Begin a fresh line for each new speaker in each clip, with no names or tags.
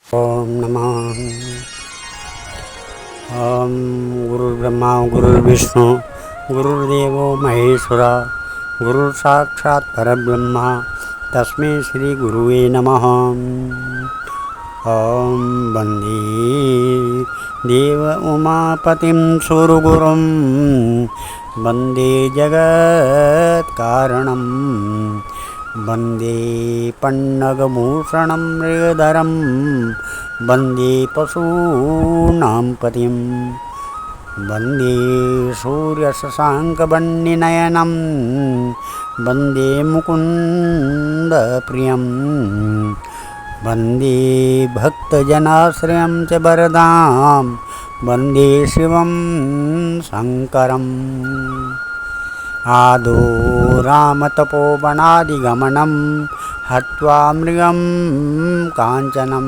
ओम नमः। ओम गुरुर्ब्रह्मा गुरुर्विष्णु गुरुर्देवो महेश्वरा गुरुः साक्षात् परब्रह्म तस्मै श्री गुरुवे नमः। ओम वन्दे देव उमापतिं सुरगुरुं वन्दे जगत्कारणं वन्दे पन्नगभूषणं मृगधरं वन्दे पशूनां पतिं वन्दे सूर्यशशाङ्कवर्णनयनं वन्दे मुकुन्दप्रियं वन्दे भक्तजनाश्रयं च वरदां वन्दे शिवं शङ्करम्। आदौ रामतपोवनादिगमनं हत्वा मृगं काञ्चनं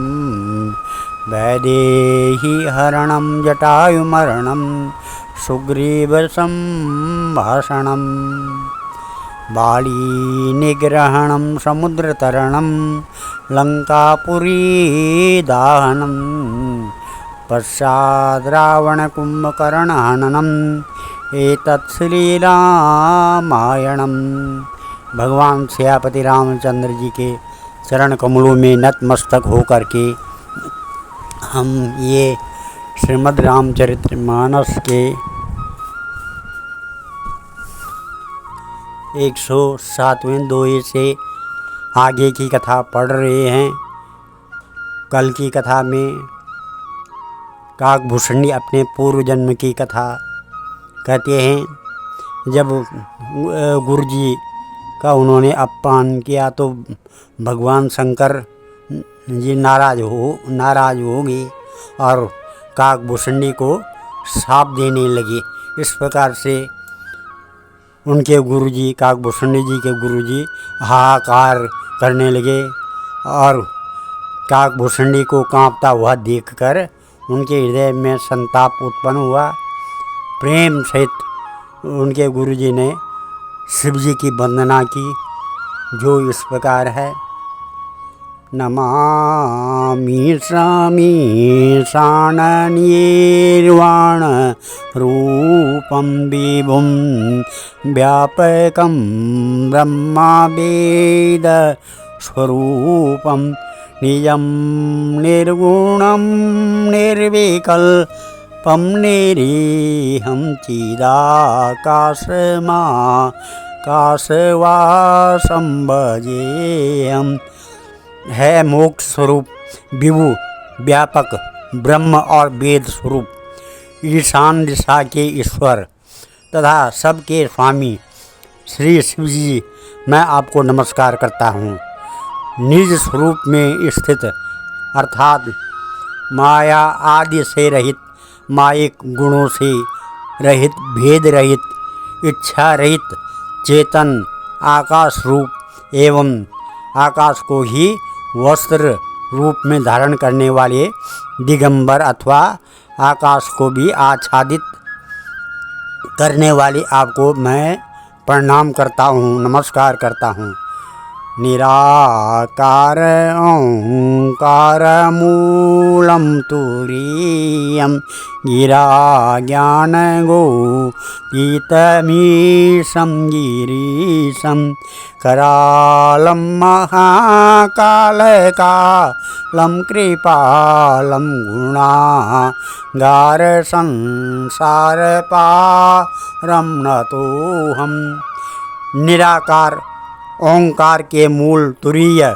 वैदेहीहरणं जटायुमरणं सुग्रीवसंभाषणं बालीनिग्रहणं समुद्रतरणं लङ्कापुरीदाहनं पश्चाद् रावणकुम्भकर्णहननम् एतत् श्रीरामायणम्। भगवान सियापति रामचंद्र जी के चरण कमलों में नतमस्तक होकर के हम ये श्रीमद् रामचरितमानस के 107वें दोहे से आगे की कथा पढ़ रहे हैं। कल की कथा में काकभूषणी अपने पूर्व जन्म की कथा कहते हैं। जब गुरु जी का उन्होंने अपमान किया तो भगवान शंकर जी नाराज़ हो गए और काकभूषणी को शाप देने लगे। इस प्रकार से उनके गुरुजी काकभूषणी जी के गुरुजी हाहाकार करने लगे और काकभूषणी को कांपता हुआ देखकर उनके हृदय में संताप उत्पन्न हुआ। प्रेम सहित उनके गुरुजी ने शिव जी की वंदना की, जो इस प्रकार है। नमामि शाननिर्वाण रूपं विभुं व्यापकं ब्रह्मवेद स्वरूपं निजं निर्गुणं निर्विकल्पं निरीहं चिदाकाशवासं भजेऽहम्। है मोक्ष स्वरूप, विभु, व्यापक, ब्रह्म और वेद स्वरूप, ईशान दिशा के ईश्वर तथा सबके स्वामी श्री शिव जी, मैं आपको नमस्कार करता हूँ। निज स्वरूप में स्थित अर्थात माया आदि से रहित, मायिक गुणों से रहित, भेद रहित, इच्छा रहित, चेतन आकाश रूप एवं आकाश को ही वस्त्र रूप में धारण करने वाले दिगंबर अथवा आकाश को भी आच्छादित करने वाले आपको मैं प्रणाम करता हूँ, नमस्कार करता हूँ। निराकार ओंकार मूलं तुरीयं गिरा ज्ञान गोपीतमीशं गिरीशं करालं महाकालकालं कृपालं गुणागार संसारपारं नतोऽहम्। निराकार ओंकार के मूल तुरीय,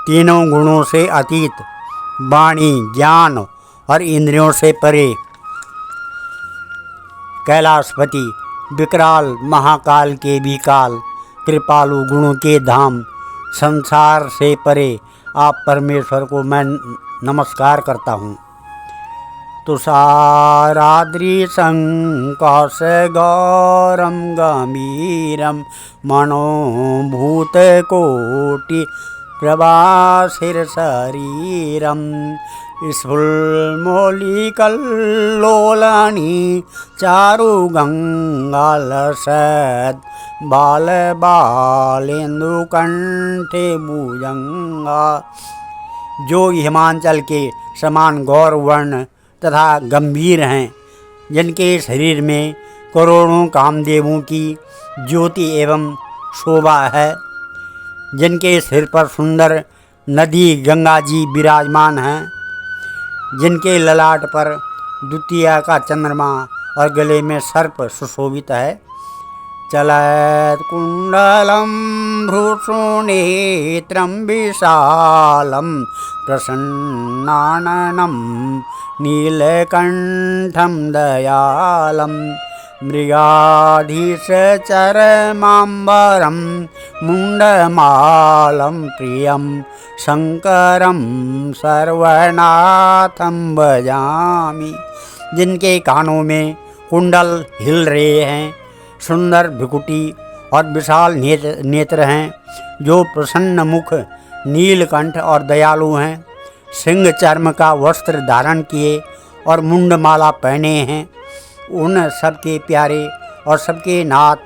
तीनों गुणों से अतीत, वाणी, ज्ञान और इंद्रियों से परे, कैलाशपति, विकराल, महाकाल के भी काल, कृपालु, गुणों के धाम, संसार से परे आप परमेश्वर को मैं नमस्कार करता हूँ। तुषाराद्रिसङ्काशगौरं गम्भीरं मनोभूतकोटिप्रभासिरशरीरं स्फुल्मौलिकल्लोलानि चारुगङ्गालसद् बालबालेन्दुकण्ठे भुजङ्गा जो हिमांचल के समान गौर वर्ण तथा गंभीर हैं, जिनके शरीर में करोड़ों कामदेवों की ज्योति एवं शोभा है, जिनके सिर पर सुंदर नदी गंगा जी विराजमान हैं, जिनके ललाट पर द्वितीया का चंद्रमा और गले में सर्प सुशोभित है। चलत कुंडलम भ्रूषुनेत्रम विशालम प्रसन्नाननं नीलकंठम दयालम मृगाधीशचरमाम्बरं मुण्डमालं प्रियं शंकरं सर्वनाथं भजामि। जिनके कानों में कुंडल हिल रहे हैं, सुंदर भ्रुकुटी और विशाल नेत्र हैं, जो प्रसन्न मुख, नीलकंठ और दयालु हैं, सिंह चर्म का वस्त्र धारण किए और मुंडमाला पहने हैं, उन सबके प्यारे और सबके नाथ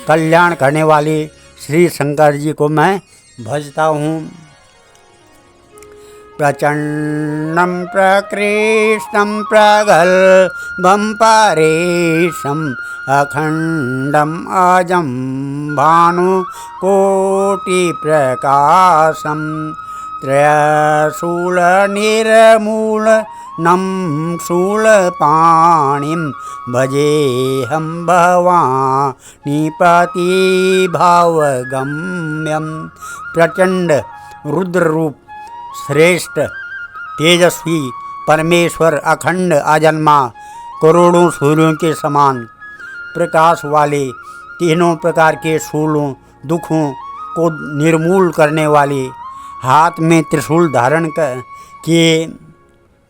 कल्याण करने वाले श्री शंकर जी को मैं भजता हूँ। प्रचंडं प्रकृष्टं प्रगल्भं परेशम् अखंडम अजं भानुकोटिप्रकाशं त्रयशूलनिर्मूलनं शूलपाणिं भजेऽहं भवानीपतिभावगम्यं। प्रचंड रुद्ररूप, श्रेष्ठ तेजस्वी परमेश्वर, अखंड अजन्मा, करोड़ों सूर्यों के समान प्रकाश वाले, तीनों प्रकार के शूलों दुखों को निर्मूल करने वाले, हाथ में त्रिशूल धारण किए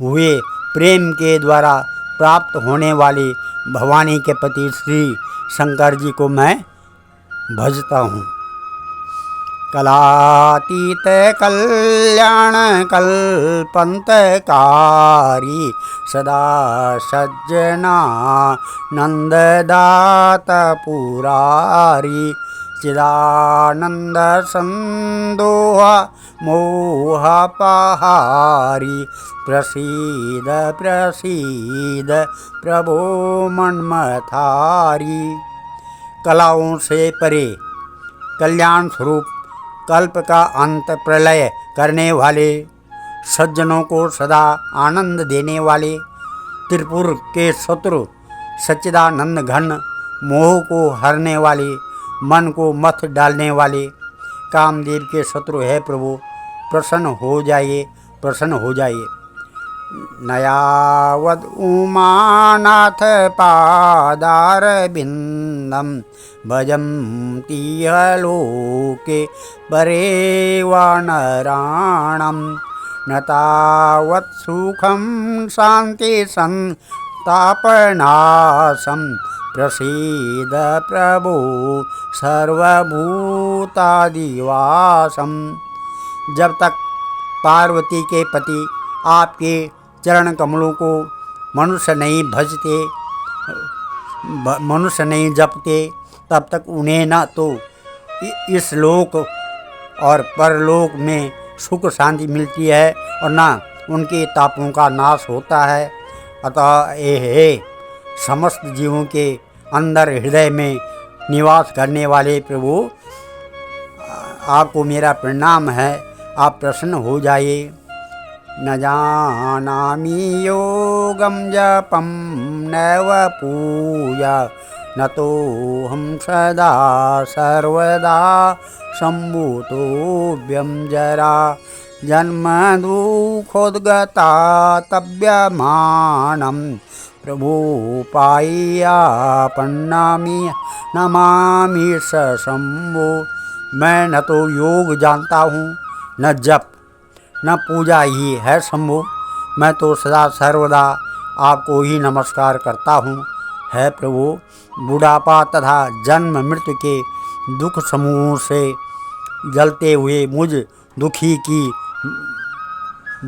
हुए, प्रेम के द्वारा प्राप्त होने वाले भवानी के पति श्री शंकर जी को मैं भजता हूँ। कलातीत कल्याण कल्पंतकारी सदा सज्जना नंददात पुरारी चिदानंद संदोह मोहपहारी प्रसीद प्रसीद प्रभो मन्मथारी। कलाओं से परे, कल्याण स्वरूप, कल्प का अंत प्रलय करने वाले, सज्जनों को सदा आनंद देने वाले, त्रिपुर के शत्रु सच्चिदानंद घन, मोह को हरने वाले, मन को मथ डालने वाले, कामदेव के शत्रु है प्रभु, प्रसन्न हो जाइए, प्रसन्न हो जाइए। नयावद उमानाथ पादारविन्दं भजन्ति लोके परेवानराणां न तावत् सुखं शान्ति संतापनाशं प्रसीद प्रभो सर्वभूतादिवासं। जब तक पार्वती के पति आपके चरण कमलों को मनुष्य नहीं भजते, मनुष्य नहीं जपते, तब तक उन्हें न तो इस लोक और परलोक में सुख शांति मिलती है और न उनके तापों का नाश होता है। अतः हे समस्त जीवों के अंदर हृदय में निवास करने वाले प्रभु, आपको मेरा प्रणाम है, आप प्रसन्न हो जाइए। न जानामि योगं जपं नैव पूजा न तो हम सदा सर्वदा सम्भूतोऽव्यं जरा जन्म दुःखोद्गता तव्यमानं प्रभु पायापन्नामि नमामि स शंभो। मैं न तो योग जानता हूँ, न जप, न पूजा ही है शंभु, मैं तो सदा सर्वदा आपको ही नमस्कार करता हूँ। है प्रभु, बुढ़ापा तथा जन्म मृत्यु के दुख समूहों से जलते हुए मुझ दुखी की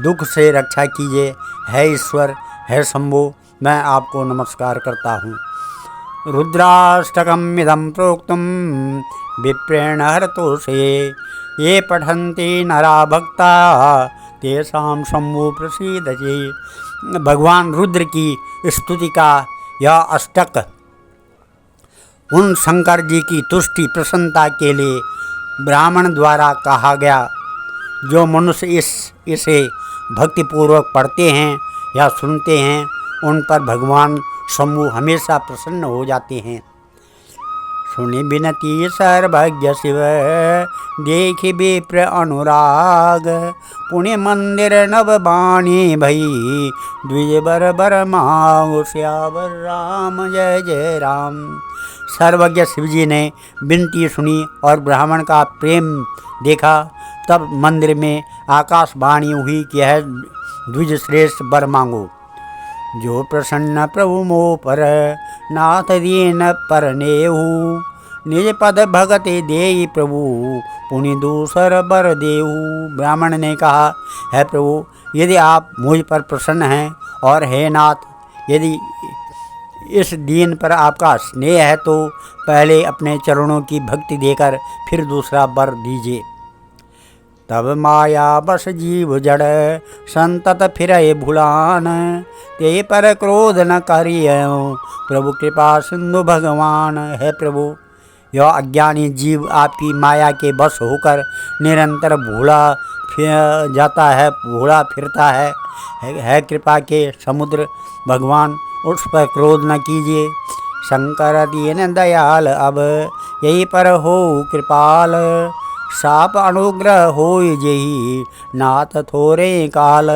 दुख से रक्षा कीजिए। है ईश्वर, है शंभु, मैं आपको नमस्कार करता हूँ। रुद्राष्टकम् इदं प्रोक्तुं विप्रेण हरतोषे ये पठन्ति नरा भक्ता तेषां शंभु प्रसीदते। भगवान रुद्र की स्तुति का यह अष्टक उन शंकर जी की तुष्टि प्रसन्नता के लिए ब्राह्मण द्वारा कहा गया। जो मनुष्य इसे भक्तिपूर्वक पढ़ते हैं या सुनते हैं उन पर भगवान शंभु हमेशा प्रसन्न हो जाते हैं। सुनि बिनती सर्वज्ञ शिव देखि विप्र अनुराग। पुण्य मंदिर नव बाणी भई द्विज बर बर मांगो श्यावर राम जय जय राम। सर्वज्ञ शिवजी ने विनती सुनी और ब्राह्मण का प्रेम देखा। तब मंदिर में आकाशवाणी हुई कि यह द्विज श्रेष्ठ वर मांगो। जो प्रसन्न प्रभु मोह पर नाथ दीन पर नेहु। निज पद भगति देई प्रभु पुनि दूसर बर देहु। ब्राह्मण ने कहा, है प्रभु, यदि आप मुझ पर प्रसन्न हैं और हे नाथ, यदि इस दीन पर आपका स्नेह है तो पहले अपने चरणों की भक्ति देकर फिर दूसरा वर दीजिए। तब माया बस जीव जड़ संतत फिरए भुलान। ते पर क्रोध न करियो प्रभु कृपा सिंधु भगवान। है प्रभु, यह अज्ञानी जीव आपकी माया के बस होकर निरंतर भूला फिरता है कृपा के समुद्र भगवान, उस पर क्रोध न कीजिए। शंकर दीन दयाल अब यही पर हो कृपाल। साप अनुग्रह हो जेहि नाथ थोरे काल।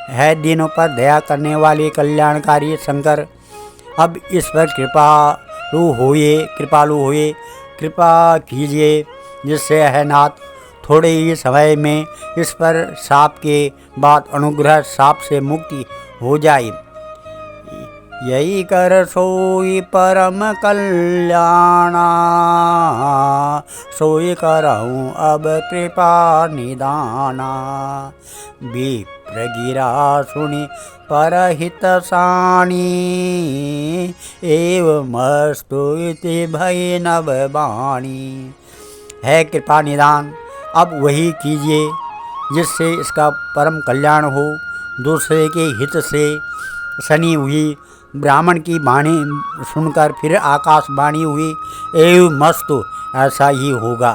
है दीनों पर दया करने वाले कल्याणकारी शंकर, अब इस पर कृपालु होए कृपा कीजिए, जिससे है नाथ थोड़े ही समय में इस पर साप के बाद अनुग्रह साप से मुक्ति हो जाए। यही कर सोई परम कल्याणा। सोई करऊँ अब कृपा निदाना। विप्र गिरा सुनि परहित सानी। एवमस्तु इति भय नव बाणी। है कृपा निदान, अब वही कीजिए जिससे इसका परम कल्याण हो। दूसरे के हित से सनी हुई ब्राह्मण की वाणी सुनकर फिर आकाशवाणी हुई, एवं मस्तु ऐसा ही होगा।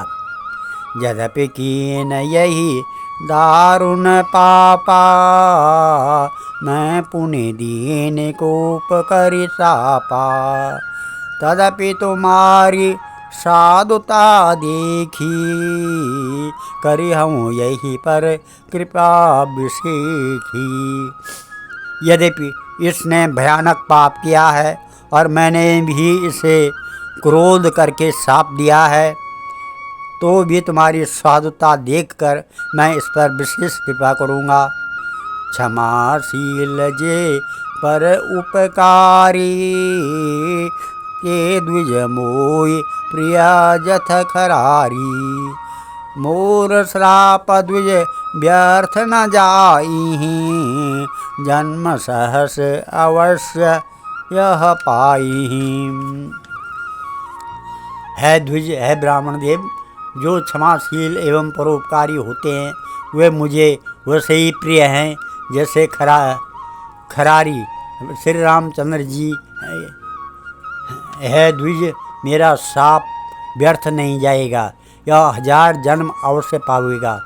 यद्यपि कीन यही दारुण पापा। मैं पुण्य दीन कोप करि सापा। तदपि तुम्हारी साधुता देखी। करि हूँ यही पर कृपा विशेखी। यद्यपि इसने भयानक पाप किया है और मैंने भी इसे क्रोध करके शाप दिया है, तो भी तुम्हारी साधुता देखकर मैं इस पर विशेष कृपा करूँगा। क्षमाशील जे पर उपकारी। के द्विज मोय प्रिया जथ खरारी। मोर श्राप द्विज व्यर्थ न जाई। जन्म सहस अवश्य यह पाई। है द्विज, है ब्राह्मण देव, जो क्षमाशील एवं परोपकारी होते हैं वे मुझे वैसे ही प्रिय हैं जैसे खरारी श्री रामचंद्र जी। है द्विज, मेरा शाप व्यर्थ नहीं जाएगा, यह 1000 जन्म अवश्य पावेगा।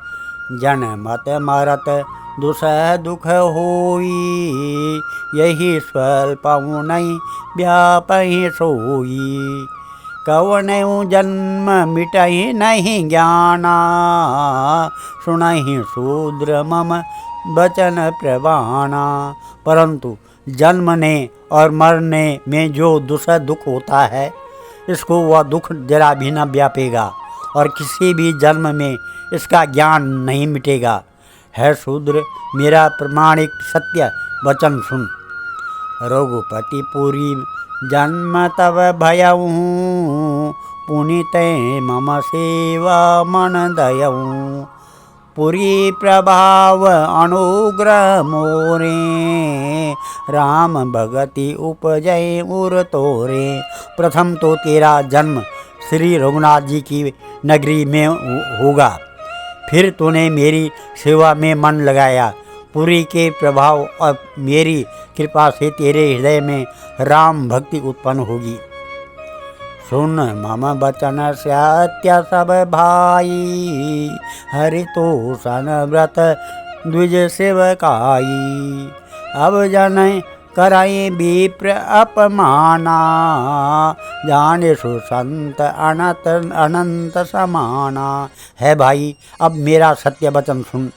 जन्मत मरत दुसह दुख होई। यही स्वल्प नहीं व्यापहि सोई। कवनऊ जन्म मिटहि नहीं ज्ञाना। सुनहि शूद्र मम वचन प्रवाना। परंतु जन्मने और मरने में जो दुसह दुख होता है, इसको वह दुख जरा भी न व्यापेगा और किसी भी जन्म में इसका ज्ञान नहीं मिटेगा। है शूद्र, मेरा प्रमाणिक सत्य वचन सुन। रघुपति पुरी जन्म तब भयऊ। पुनिते मम सेवा मन दयऊ। पुरी प्रभाव अनुग्रह मोरे। राम भगति उपजय उर तोरे। प्रथम तो तेरा जन्म श्री रघुनाथ जी की नगरी में होगा। फिर तूने मेरी सेवा में मन लगाया। पुरी के प्रभाव और मेरी कृपा से तेरे हृदय में राम भक्ति उत्पन्न होगी। सुन मम बचन सत्य सब भाई, हरि तो सन व्रत द्विज सेवकाई। अब जन कराए विप्र अपमाना, जाने सुसंत अनंत समाना। है भाई, अब मेरा सत्य वचन सुन।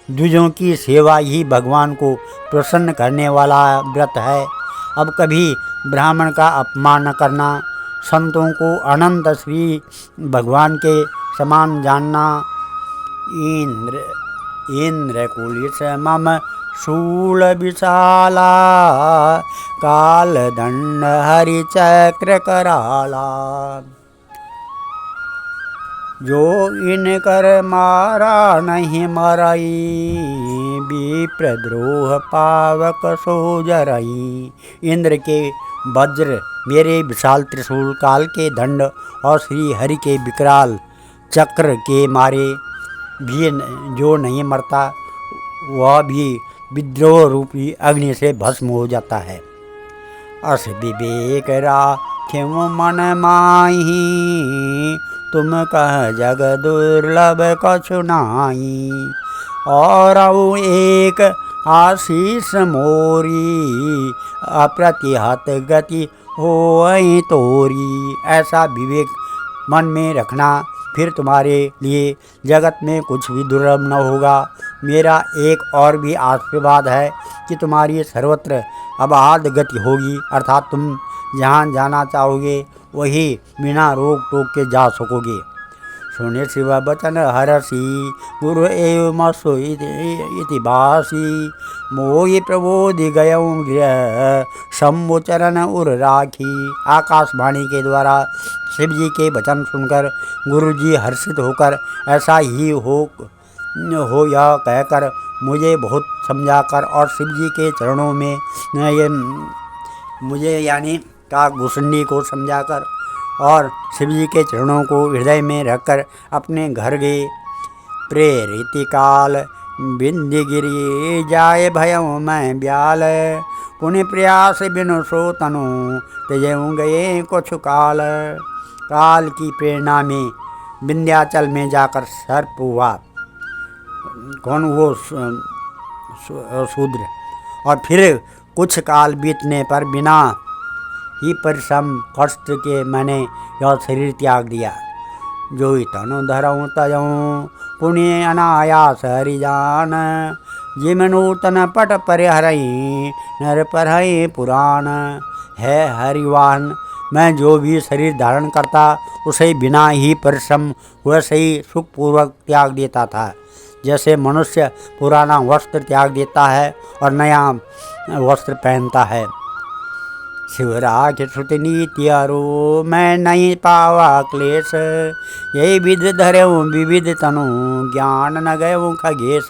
द्विजों की सेवा ही भगवान को प्रसन्न करने वाला व्रत है। अब कभी ब्राह्मण का अपमान न करना, संतों को अनंत श्री भगवान के समान जानना। इंद्र कुलिस मम शूल विशाला, काल दंड हरि चक्र कराला। जो इनकर मारा नहीं मरई, विप्रद्रोह पावक सो जरई। इंद्र के वज्र, मेरे विशाल त्रिशूल, काल के दंड और श्री हरि के विकराल चक्र के मारे भी जो नहीं मरता, वह भी विद्रोह रूपी अग्नि से भस्म हो जाता है। अस विवेक राखें मन माही, तुम कह जग दुर्लभ कछु नाई। और एक आशीष मोरी, अप्रतिहत गति होई तोरी। ऐसा विवेक मन में रखना, फिर तुम्हारे लिए जगत में कुछ भी दुर्लभ न होगा। मेरा एक और भी आशीर्वाद है कि तुम्हारी सर्वत्र अबाध गति होगी, अर्थात तुम जहाँ जाना चाहोगे वही बिना रोक टोक के जा सकोगे। सुने शिव बचन हरसी, गुरु एव मसो इति बासी। मोहि प्रबोधि गयऊँ गृह, शंभु चरण उर राखी। आकाशवाणी के द्वारा शिव जी के वचन सुनकर गुरु जी हर्षित होकर ऐसा ही हो यह कहकर मुझे बहुत समझाकर और शिव जी के चरणों में मुझे यानी काकभूषणी को समझाकर और शिव जी के चरणों को हृदय में रखकर अपने घर गए। प्रेरिति काल बिंदगिरी जाए भयऊ मैं ब्याल, पुण्य प्रयास बिनु सो तनु त्यजऊँ गए कुछ काल। काल की प्रेरणा में विंध्याचल में जाकर सर्प हुआ, कौन वो शूद्र, और फिर कुछ काल बीतने पर बिना ही परिश्रम कष्ट के मैंने यह शरीर त्याग दिया। जो तनु धरऊँ तजऊँ पुण्य अनायास हरिजान, जिम नूतन पट परिहरई नर परहई पुराण। है हरिवान, मैं जो भी शरीर धारण करता उसे बिना ही परिश्रम वैसे ही सुखपूर्वक त्याग देता था, जैसे मनुष्य पुराना वस्त्र त्याग देता है और नया वस्त्र पहनता है। शिवराज श्रुति नीति अरो मैं नहीं पावा क्लेश, यही विध धरऊँ विविध तनु ज्ञान न गयऊँ खगेश।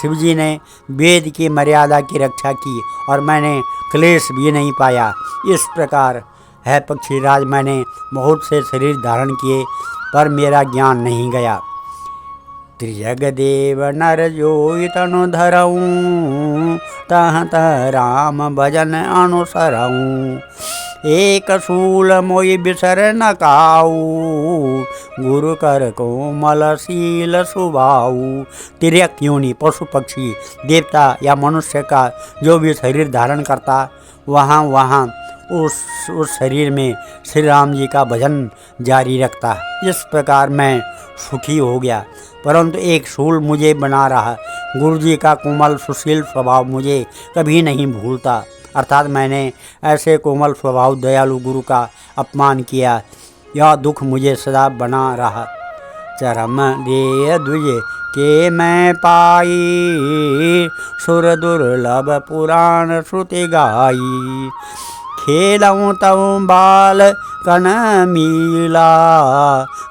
शिव जी ने वेद की मर्यादा की रक्षा की और मैंने क्लेश भी नहीं पाया। इस प्रकार है पक्षीराज, मैंने बहुत से शरीर धारण किए पर मेरा ज्ञान नहीं गया। त्रिजग देव नर जोई तनु धरऊँ, तह तह राम भजन अनुसरऊँ। एक शूल मोई बिसर न काऊ, गुरु कर कोमल शील सुभाऊ। तिर्यक योनि पशु पक्षी देवता या मनुष्य का जो भी शरीर धारण करता, वहाँ उस शरीर में श्री राम जी का भजन जारी रखता। इस प्रकार मैं सुखी हो गया, परंतु एक शूल मुझे बना रहा। गुरु जी का कोमल सुशील स्वभाव मुझे कभी नहीं भूलता, अर्थात मैंने ऐसे कोमल स्वभाव दयालु गुरु का अपमान किया, यह दुख मुझे सदा बना रहा। चरम दे द्विज के मैं पाई, सुर दुर्लभ पुराण श्रुति गाई। खेलऊँ तऊँ बाल कन मीला,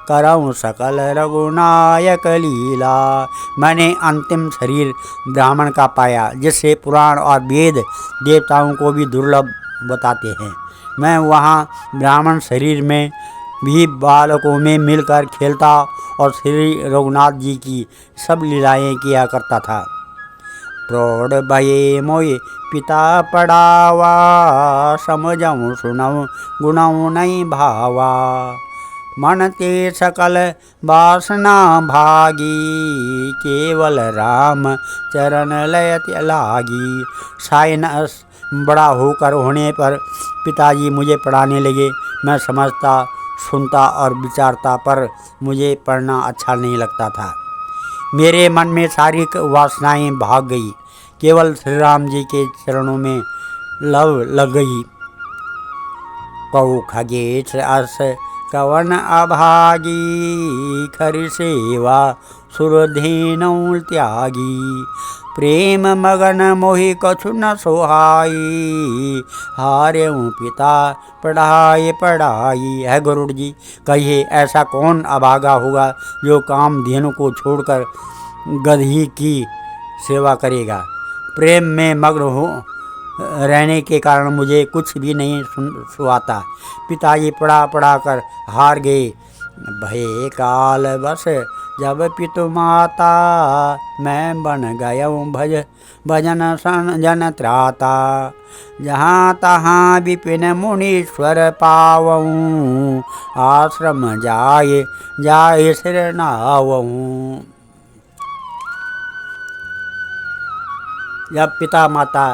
करऊँ सकल रघुनायक लीला। मैंने अंतिम शरीर ब्राह्मण का पाया, जिससे पुराण और वेद देवताओं को भी दुर्लभ बताते हैं। मैं वहाँ ब्राह्मण शरीर में भी बालकों में मिलकर खेलता और श्री रघुनाथ जी की सब लीलाएं किया करता था। प्रौढ़ भये मोय पिता पढ़ावा, समझऊँ सुनऊँ गुणऊँ नहीं भावा। मन ते सकल वासना भागी, केवल राम चरण लयत लागी। सायन बड़ा होकर होने पर पिताजी मुझे पढ़ाने लगे। मैं समझता, सुनता और विचारता, पर मुझे पढ़ना अच्छा नहीं लगता था। मेरे मन में सारी वासनाएं भाग गई, केवल श्री राम जी के चरणों में लव लग गई। कौ खगेश अस कवन अभागी, खरि सेवा सुरधेनु त्यागी। प्रेम मगन मोहि कछु न सोहाई, हार्यों पिता पढ़ाए पढ़ाई। है गरुड़ जी, कहिए ऐसा कौन अभागा होगा जो कामधेनु को छोड़कर गधी की सेवा करेगा। प्रेम में मग्न हो रहने के कारण मुझे कुछ भी नहीं सुहाता। पिताजी पढ़ा पढ़ा कर हार गए। भय काल बस जब पितु माता, मैं बन गयऊँ भजन जन त्राता। जहाँ तहाँ विपिन मुनीश्वर पावऊँ, आश्रम जाए जाए सिर नावऊँ। जब पिता माता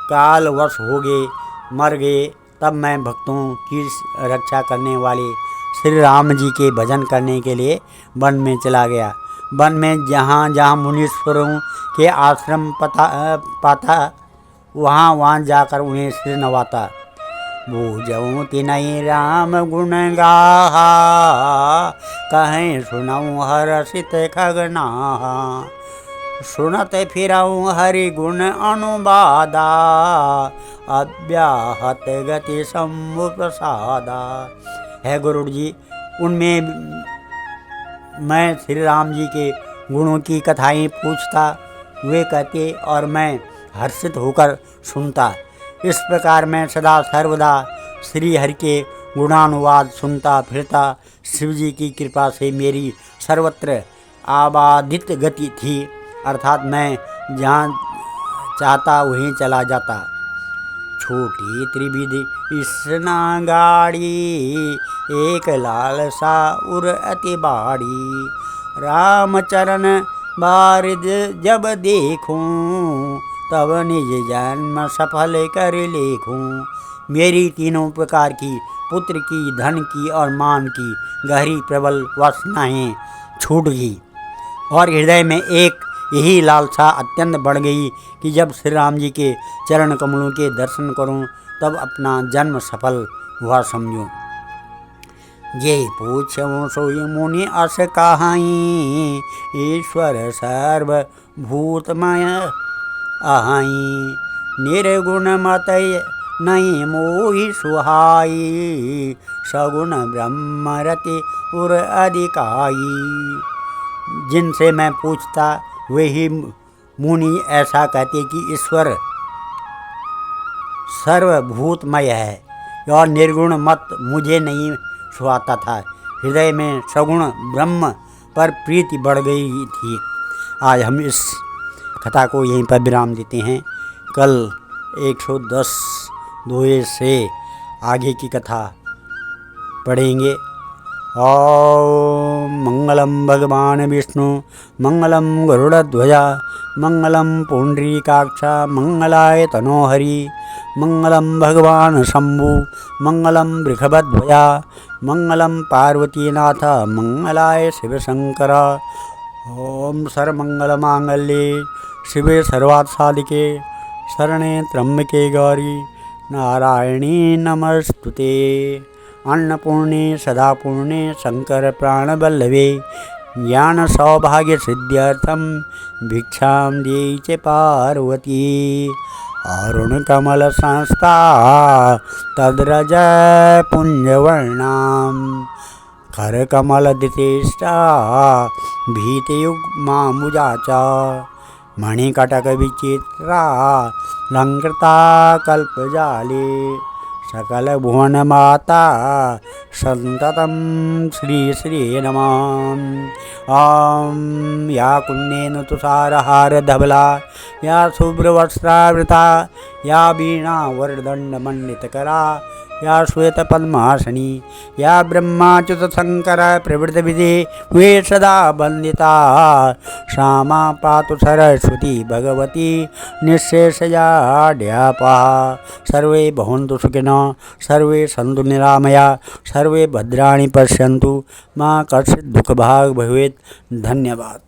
कालवश हो गए, मर गए, तब मैं भक्तों की रक्षा करने वाले श्री राम जी के भजन करने के लिए वन में चला गया। वन में जहाँ जहाँ मुनीश्वरों के आश्रम पाता, वहाँ जाकर उन्हें सिर नवाता। बूझऊँ तिनहि राम गुण गाहा, कहें सुनऊँ हर्षित खगनाहा। सुनत फिरऊँ हरि गुण अनुवादा, अव्याहत गति शंभु प्रसादा। है गरुड़ जी, उनमें मैं श्री राम जी के गुणों की कथाएं पूछता, वे कहते और मैं हर्षित होकर सुनता। इस प्रकार मैं सदा सर्वदा श्री हरि के गुणानुवाद सुनता फिरता। शिव जी की कृपा से मेरी सर्वत्र आबादित गति थी, अर्थात मैं जहाँ चाहता वहीं चला जाता। छोटी त्रिविधि इसना गाड़ी, एक लालसा उर अति बाड़ी। रामचरण बारिद जब देखूं, तब निज जन्म सफल कर लेखूं। मेरी तीनों प्रकार की, पुत्र की, धन की और मान की गहरी प्रबल वासनाएं छूट गई और हृदय में एक यही लालसा अत्यंत बढ़ गई कि जब श्री राम जी के चरण कमलों के दर्शन करूं, तब अपना जन्म सफल हुआ समझूं। ये पूछऊँ सोई मुनि अस कहाई, ईश्वर सर्वभूतमय अहाई। निर्गुण मत नहीं मोहि सुहाई, सगुण ब्रह्म रति उर अधिकाई। जिनसे मैं पूछता वे ही मुनि ऐसा कहते कि ईश्वर सर्वभूतमय है और निर्गुण मत मुझे नहीं सुहाता था। हृदय में सगुण ब्रह्म पर प्रीति बढ़ गई थी। आज हम इस कथा को यहीं पर विराम देते हैं। कल 110 दोहे से आगे की कथा पढ़ेंगे। ओम मंगलम भगवान विष्णु, मंगलम गरुड़ध्वजा, मंगलम पुंडरीकाक्ष, मंगलाय तनोहरि। मंगलम भगवान शंभु, मंगलम वृषभध्वजा, मंगलम पार्वतीनाथ, मंगलाय शिवशंकर। ओम सर्वमंगलमांगल्ये शिवे सर्वार्थसाधिके, शरणे त्र्यंबके गौरी, नारायणी नमस्तुते। अन्नपूर्णे सदापूर्णे शंकर प्राणवल्लभे, ज्ञान सौभाग्य सिद्ध्यर्थम भिक्षां देहि च पार्वती। अरुण कमल संस्था तद्रज पुंजवर्णां, कर कमल दितेष्टा भीतियुग्मामुजा च। मणिकटक विचित्रा लंकृता कल्पजाले, सकल भुवन माता सन्ततं श्री श्री नमः। ॐ या कुन्देन तुषारहारधवला या शुभ्रवस्त्रावृता या वीणावरदण्डमण्डितकरा या श्वेतपद्मासनी या ब्रह्माच्युतशङ्कर प्रवृत्तविदे वे सदा वन्दिता सा मा पातु सरस्वती भगवती निःशेषजाड्यापहा। सर्वे भवन्तु सुखिनः, सर्वे सन्तु निरामया, सर्वे भद्राणि पश्यन्तु, मा कश्चित् दुःखभाग् भवेत्। धन्यवाद।